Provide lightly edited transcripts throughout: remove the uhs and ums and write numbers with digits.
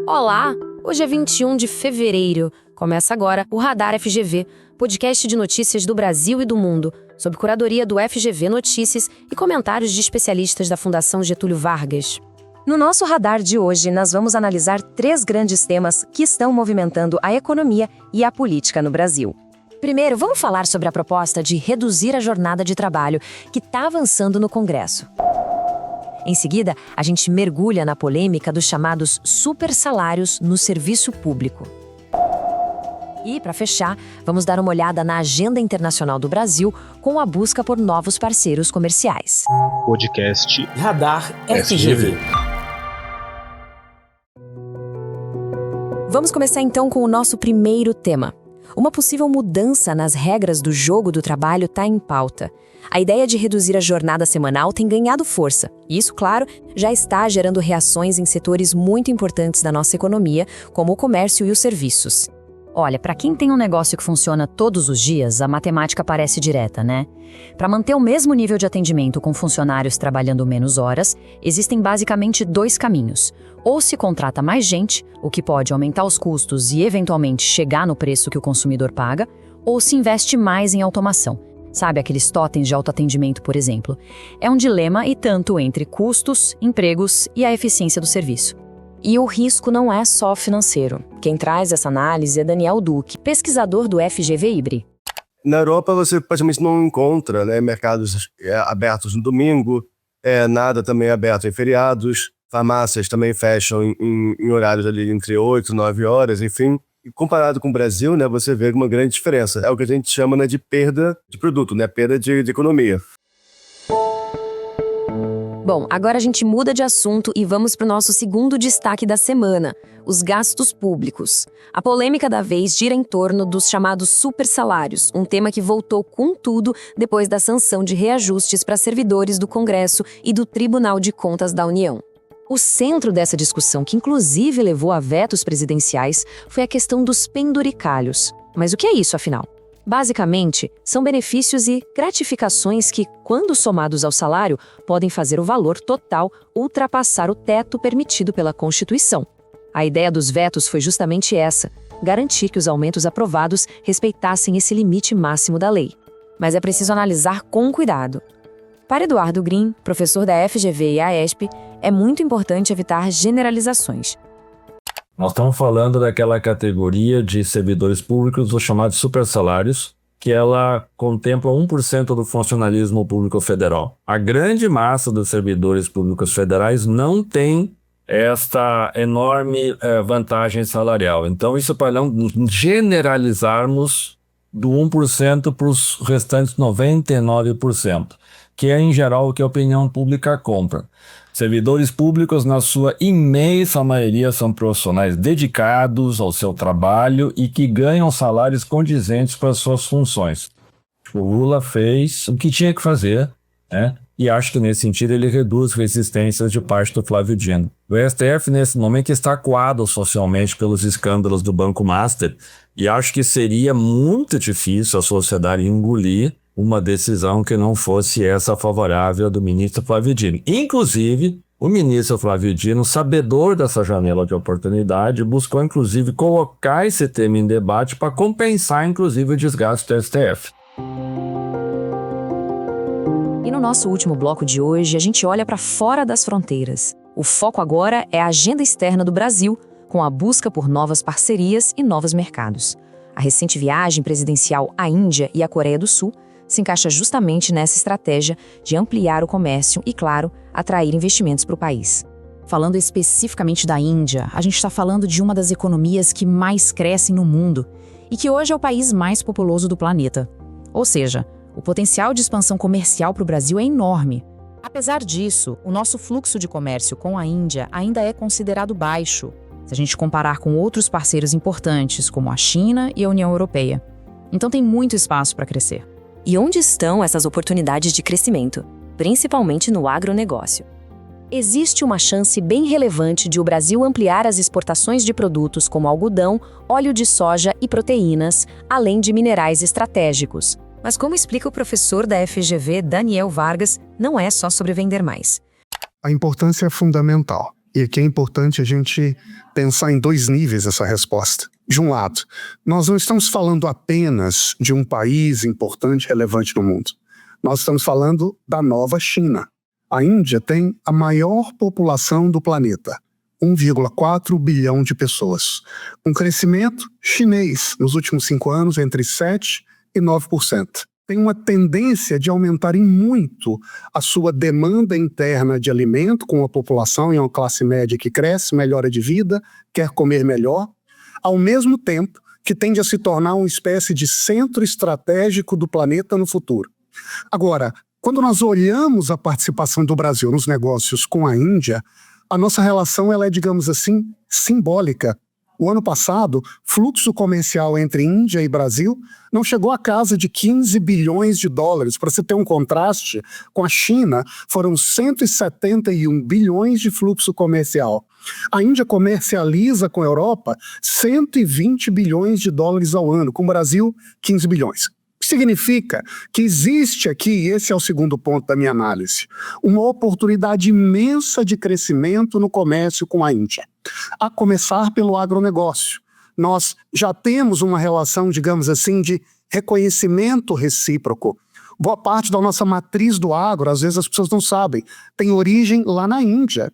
Olá! Hoje é 21 de fevereiro. Começa agora o Radar FGV, podcast de notícias do Brasil e do mundo, sob curadoria do FGV Notícias e comentários de especialistas da Fundação Getúlio Vargas. No nosso radar de hoje, nós vamos analisar 3 grandes temas que estão movimentando a economia e a política no Brasil. Primeiro, vamos falar sobre a proposta de reduzir a jornada de trabalho, que está avançando no Congresso. Em seguida, a gente mergulha na polêmica dos chamados supersalários no serviço público. E, para fechar, vamos dar uma olhada na agenda internacional do Brasil com a busca por novos parceiros comerciais. Podcast Radar FGV. Vamos começar então com o nosso primeiro tema. Uma possível mudança nas regras do jogo do trabalho está em pauta. A ideia de reduzir a jornada semanal tem ganhado força. E isso, claro, já está gerando reações em setores muito importantes da nossa economia, como o comércio e os serviços. Olha, para quem tem um negócio que funciona todos os dias, a matemática parece direta, né? Para manter o mesmo nível de atendimento com funcionários trabalhando menos horas, existem basicamente 2 caminhos. Ou se contrata mais gente, o que pode aumentar os custos e eventualmente chegar no preço que o consumidor paga, ou se investe mais em automação. Sabe aqueles totens de autoatendimento, por exemplo? É um dilema e tanto entre custos, empregos e a eficiência do serviço. E o risco não é só financeiro. Quem traz essa análise é Daniel Duque, pesquisador do FGV IBRE. Na Europa você praticamente não encontra mercados abertos no domingo, nada também aberto em feriados, farmácias também fecham em horários ali entre 8 e 9 horas, enfim. E comparado com o Brasil, você vê uma grande diferença. É o que a gente chama de perda de produto, perda de economia. Bom, agora a gente muda de assunto e vamos para o nosso segundo destaque da semana, os gastos públicos. A polêmica da vez gira em torno dos chamados supersalários, um tema que voltou com tudo depois da sanção de reajustes para servidores do Congresso e do Tribunal de Contas da União. O centro dessa discussão, que inclusive levou a vetos presidenciais, foi a questão dos penduricalhos. Mas o que é isso, afinal? Basicamente, são benefícios e gratificações que, quando somados ao salário, podem fazer o valor total ultrapassar o teto permitido pela Constituição. A ideia dos vetos foi justamente essa: garantir que os aumentos aprovados respeitassem esse limite máximo da lei. Mas é preciso analisar com cuidado. Para Eduardo Green, professor da FGV e AESP, é muito importante evitar generalizações. Nós estamos falando daquela categoria de servidores públicos, os chamados supersalários, que ela contempla 1% do funcionalismo público federal. A grande massa dos servidores públicos federais não tem esta enorme vantagem salarial. Então, isso para não generalizarmos do 1% para os restantes 99%, que é, em geral, o que a opinião pública compra. Servidores públicos, na sua imensa maioria, são profissionais dedicados ao seu trabalho e que ganham salários condizentes com as suas funções. O Lula fez o que tinha que fazer, e acho que, nesse sentido, ele reduz resistências de parte do Flávio Dino. O STF, nesse momento, está acuado socialmente pelos escândalos do Banco Master, e acho que seria muito difícil a sociedade engolir uma decisão que não fosse essa favorável do ministro Flávio Dino. Inclusive, o ministro Flávio Dino, sabedor dessa janela de oportunidade, buscou, inclusive, colocar esse tema em debate para compensar, inclusive, o desgaste do STF. E no nosso último bloco de hoje, a gente olha para fora das fronteiras. O foco agora é a agenda externa do Brasil, com a busca por novas parcerias e novos mercados. A recente viagem presidencial à Índia e à Coreia do Sul se encaixa justamente nessa estratégia de ampliar o comércio e, claro, atrair investimentos para o país. Falando especificamente da Índia, a gente está falando de uma das economias que mais crescem no mundo e que hoje é o país mais populoso do planeta. Ou seja, o potencial de expansão comercial para o Brasil é enorme. Apesar disso, o nosso fluxo de comércio com a Índia ainda é considerado baixo, se a gente comparar com outros parceiros importantes, como a China e a União Europeia. Então tem muito espaço para crescer. E onde estão essas oportunidades de crescimento, principalmente no agronegócio? Existe uma chance bem relevante de o Brasil ampliar as exportações de produtos como algodão, óleo de soja e proteínas, além de minerais estratégicos. Mas como explica o professor da FGV, Daniel Vargas, não é só sobre vender mais. A importância é fundamental. E aqui é importante a gente pensar em 2 níveis essa resposta. De um lado, nós não estamos falando apenas de um país importante e relevante no mundo. Nós estamos falando da nova China. A Índia tem a maior população do planeta, 1,4 bilhão de pessoas. Um crescimento chinês nos últimos 5 anos entre 7% e 9%. Tem uma tendência de aumentar em muito a sua demanda interna de alimento, com a população em uma classe média que cresce, melhora de vida, quer comer melhor, ao mesmo tempo que tende a se tornar uma espécie de centro estratégico do planeta no futuro. Agora, quando nós olhamos a participação do Brasil nos negócios com a Índia, a nossa relação ela é, digamos assim, simbólica. O ano passado, fluxo comercial entre Índia e Brasil não chegou à casa de 15 bilhões de dólares. Para você ter um contraste, com a China, foram 171 bilhões de fluxo comercial. A Índia comercializa com a Europa 120 bilhões de dólares ao ano, com o Brasil, 15 bilhões. Significa que existe aqui, e esse é o segundo ponto da minha análise, uma oportunidade imensa de crescimento no comércio com a Índia. A começar pelo agronegócio. Nós já temos uma relação, digamos assim, de reconhecimento recíproco. Boa parte da nossa matriz do agro, às vezes as pessoas não sabem, tem origem lá na Índia.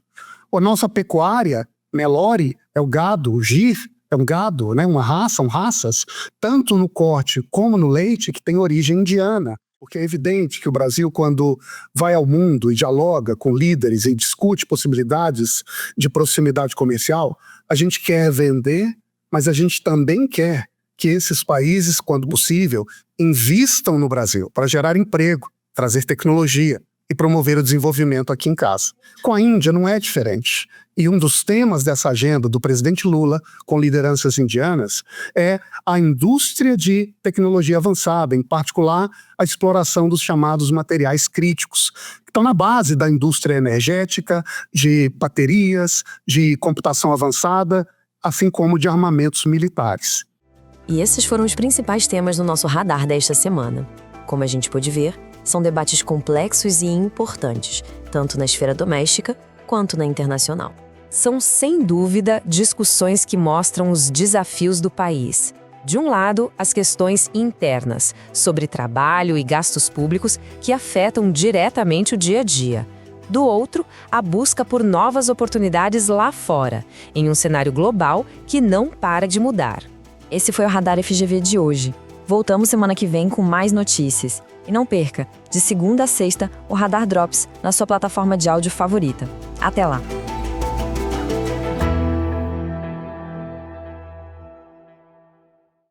A nossa pecuária, Nelore, é o gado, o gir, é um gado, né, uma raça, são raças, tanto no corte como no leite, que tem origem indiana. Porque é evidente que o Brasil, quando vai ao mundo e dialoga com líderes e discute possibilidades de proximidade comercial, a gente quer vender, mas a gente também quer que esses países, quando possível, invistam no Brasil para gerar emprego, trazer tecnologia e promover o desenvolvimento aqui em casa. Com a Índia não é diferente. E um dos temas dessa agenda do presidente Lula, com lideranças indianas, é a indústria de tecnologia avançada, em particular a exploração dos chamados materiais críticos, que estão na base da indústria energética, de baterias, de computação avançada, assim como de armamentos militares. E esses foram os principais temas do nosso radar desta semana. Como a gente pôde ver, são debates complexos e importantes, tanto na esfera doméstica quanto na internacional. São, sem dúvida, discussões que mostram os desafios do país. De um lado, as questões internas, sobre trabalho e gastos públicos que afetam diretamente o dia a dia. Do outro, a busca por novas oportunidades lá fora, em um cenário global que não para de mudar. Esse foi o Radar FGV de hoje. Voltamos semana que vem com mais notícias. E não perca, de segunda a sexta, o Radar Drops na sua plataforma de áudio favorita. Até lá!